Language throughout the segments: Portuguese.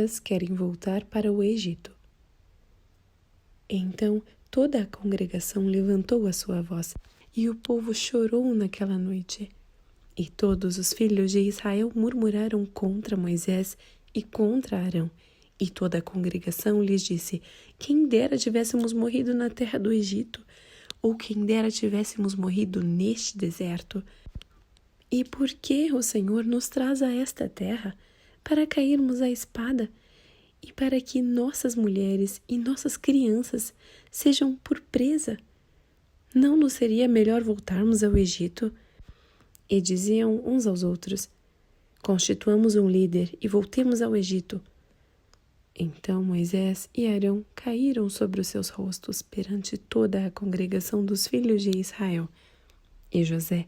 amalequitas querem voltar para o Egito. Então toda a congregação levantou a sua voz, e o povo chorou naquela noite. E todos os filhos de Israel murmuraram contra Moisés e contra Arão. E toda a congregação lhes disse: quem dera tivéssemos morrido na terra do Egito, ou quem dera tivéssemos morrido neste deserto. E por que o Senhor nos traz a esta terra? Para cairmos à espada, e para que nossas mulheres e nossas crianças sejam por presa. Não nos seria melhor voltarmos ao Egito? E diziam uns aos outros: constituamos um líder e voltemos ao Egito. Então Moisés e Arão caíram sobre os seus rostos perante toda a congregação dos filhos de Israel. E José,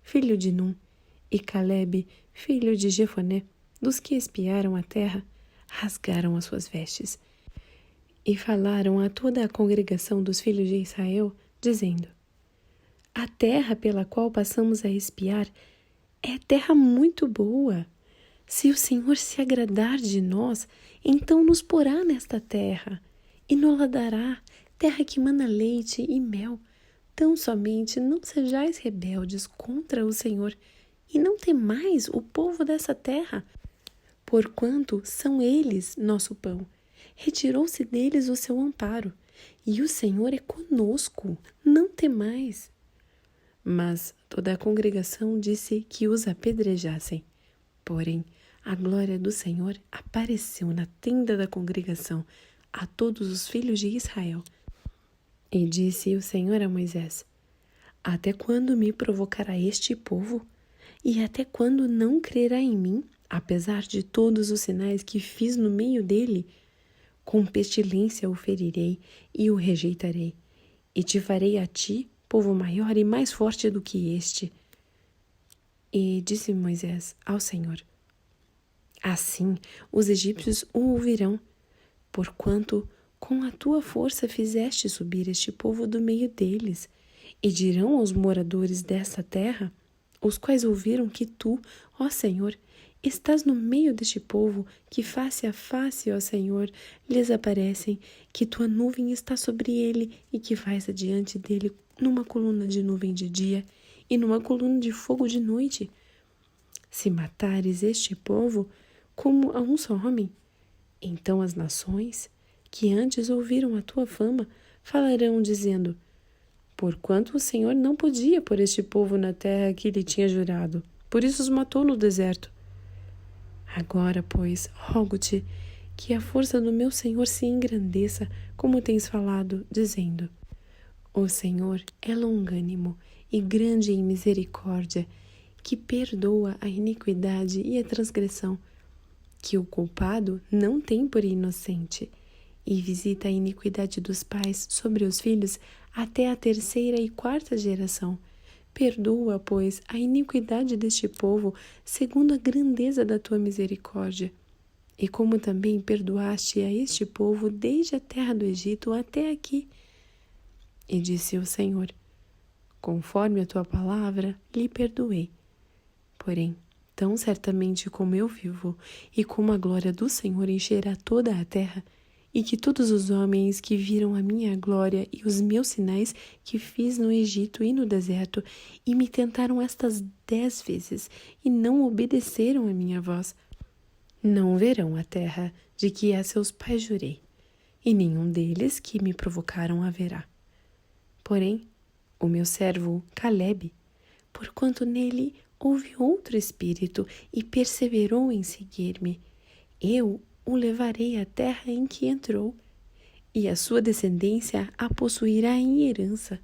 filho de Num, e Calebe, filho de Jefoné, dos que espiaram a terra, rasgaram as suas vestes. E falaram a toda a congregação dos filhos de Israel, dizendo: a terra pela qual passamos a espiar é terra muito boa. Se o Senhor se agradar de nós, então nos porá nesta terra, e nos dará terra que mana leite e mel. Tão somente não sejais rebeldes contra o Senhor, e não temais o povo dessa terra, porquanto são eles nosso pão. Retirou-se deles o seu amparo, e o Senhor é conosco, não temais. Mas toda a congregação disse que os apedrejassem. Porém, a glória do Senhor apareceu na tenda da congregação a todos os filhos de Israel. E disse o Senhor a Moisés: até quando me provocará este povo? E até quando não crerá em mim, apesar de todos os sinais que fiz no meio dele? Com pestilência o ferirei e o rejeitarei, e te farei a ti, povo maior e mais forte do que este. E disse Moisés ao Senhor: assim os egípcios o ouvirão, porquanto com a tua força fizeste subir este povo do meio deles, e dirão aos moradores desta terra, os quais ouviram que tu, ó Senhor, estás no meio deste povo, que face a face, ó Senhor, lhes aparecem, que tua nuvem está sobre ele e que vais adiante dele numa coluna de nuvem de dia e numa coluna de fogo de noite. Se matares este povo como a um só homem, então as nações, que antes ouviram a tua fama, falarão dizendo: porquanto o Senhor não podia pôr este povo na terra que lhe tinha jurado, por isso os matou no deserto. Agora, pois, rogo-te que a força do meu Senhor se engrandeça, como tens falado, dizendo: o Senhor é longânimo e grande em misericórdia, que perdoa a iniquidade e a transgressão, que o culpado não tem por inocente, e visita a iniquidade dos pais sobre os filhos até a terceira e quarta geração. Perdoa, pois, a iniquidade deste povo, segundo a grandeza da tua misericórdia. E como também perdoaste a este povo desde a terra do Egito até aqui. E disse o Senhor: conforme a tua palavra, lhe perdoei. Porém, tão certamente como eu vivo, e como a glória do Senhor encherá toda a terra, e que todos os homens que viram a minha glória e os meus sinais que fiz no Egito e no deserto, e me tentaram estas 10 vezes, e não obedeceram a minha voz, não verão a terra de que a seus pais jurei, e nenhum deles que me provocaram a verá. Porém, o meu servo Calebe, porquanto nele houve outro espírito e perseverou em seguir-me, eu o levarei à terra em que entrou, e a sua descendência a possuirá em herança.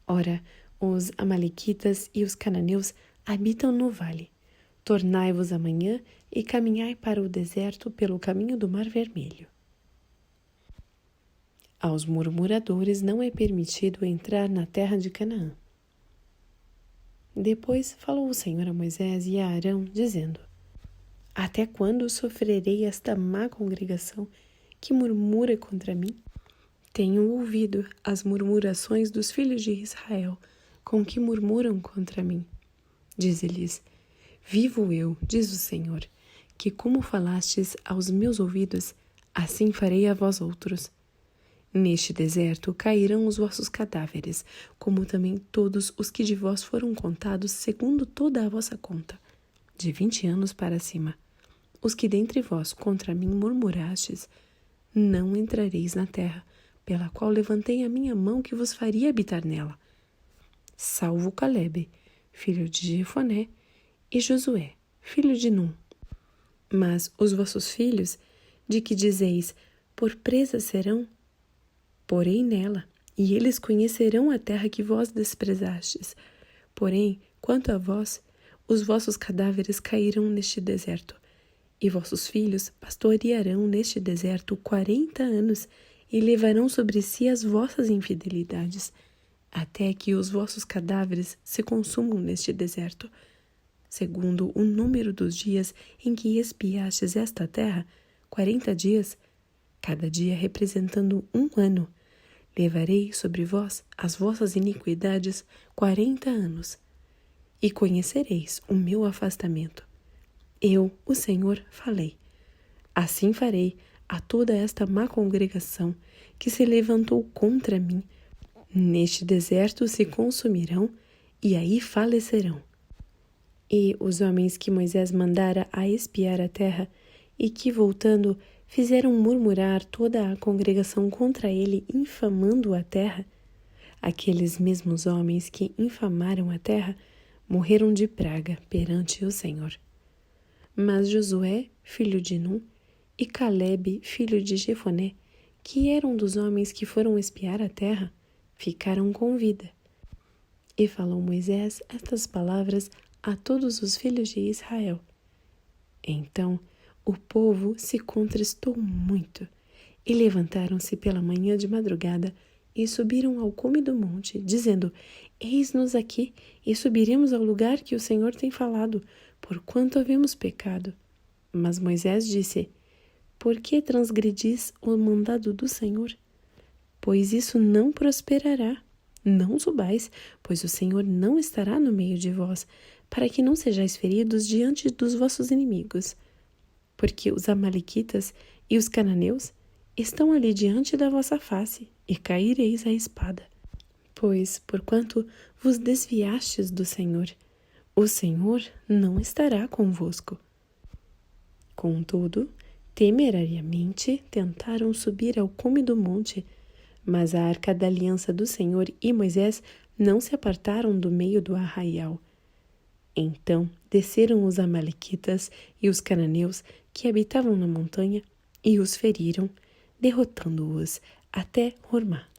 Ora, os amalequitas e os cananeus habitam no vale. Tornai-vos amanhã e caminhai para o deserto pelo caminho do Mar Vermelho. Aos murmuradores não é permitido entrar na terra de Canaã. Depois falou o Senhor a Moisés e a Arão, dizendo: até quando sofrerei esta má congregação que murmura contra mim? Tenho ouvido as murmurações dos filhos de Israel, com que murmuram contra mim. Dize-lhes: vivo eu, diz o Senhor, que como falastes aos meus ouvidos, assim farei a vós outros. Neste deserto cairão os vossos cadáveres, como também todos os que de vós foram contados segundo toda a vossa conta, de 20 anos para cima. Os que dentre vós contra mim murmurastes, não entrareis na terra, pela qual levantei a minha mão que vos faria habitar nela, salvo Calebe, filho de Jefoné, e Josué, filho de Num. Mas os vossos filhos, de que dizeis, por presa serão, porei nela, e eles conhecerão a terra que vós desprezastes. Porém, quanto a vós, os vossos cadáveres cairão neste deserto, e vossos filhos pastorearão neste deserto 40 anos, e levarão sobre si as vossas infidelidades, até que os vossos cadáveres se consumam neste deserto. Segundo o número dos dias em que espiastes esta terra, 40 dias, cada dia representando 1 ano, levarei sobre vós as vossas iniquidades 40 anos, e conhecereis o meu afastamento. Eu, o Senhor, falei. Assim farei a toda esta má congregação que se levantou contra mim. Neste deserto se consumirão e aí falecerão. E os homens que Moisés mandara a espiar a terra, e que, voltando, fizeram murmurar toda a congregação contra ele, infamando a terra, aqueles mesmos homens que infamaram a terra, morreram de praga perante o Senhor. Mas Josué, filho de Num, e Calebe, filho de Jefoné, que eram dos homens que foram espiar a terra, ficaram com vida. E falou Moisés estas palavras a todos os filhos de Israel. Então o povo se contristou muito, e levantaram-se pela manhã de madrugada, e subiram ao cume do monte, dizendo, Eis-nos aqui, e subiremos ao lugar que o Senhor tem falado, porquanto havemos pecado. Mas Moisés disse, Por que transgredis o mandado do Senhor? Pois isso não prosperará. Não subais, pois o Senhor não estará no meio de vós, para que não sejais feridos diante dos vossos inimigos. Porque os amalequitas e os cananeus estão ali diante da vossa face, e caireis à espada. Pois, porquanto vos desviastes do Senhor, o Senhor não estará convosco. Contudo, temerariamente tentaram subir ao cume do monte, mas a arca da aliança do Senhor e Moisés não se apartaram do meio do arraial. Então desceram os amalequitas e os cananeus que habitavam na montanha e os feriram, derrotando-os até Hormá.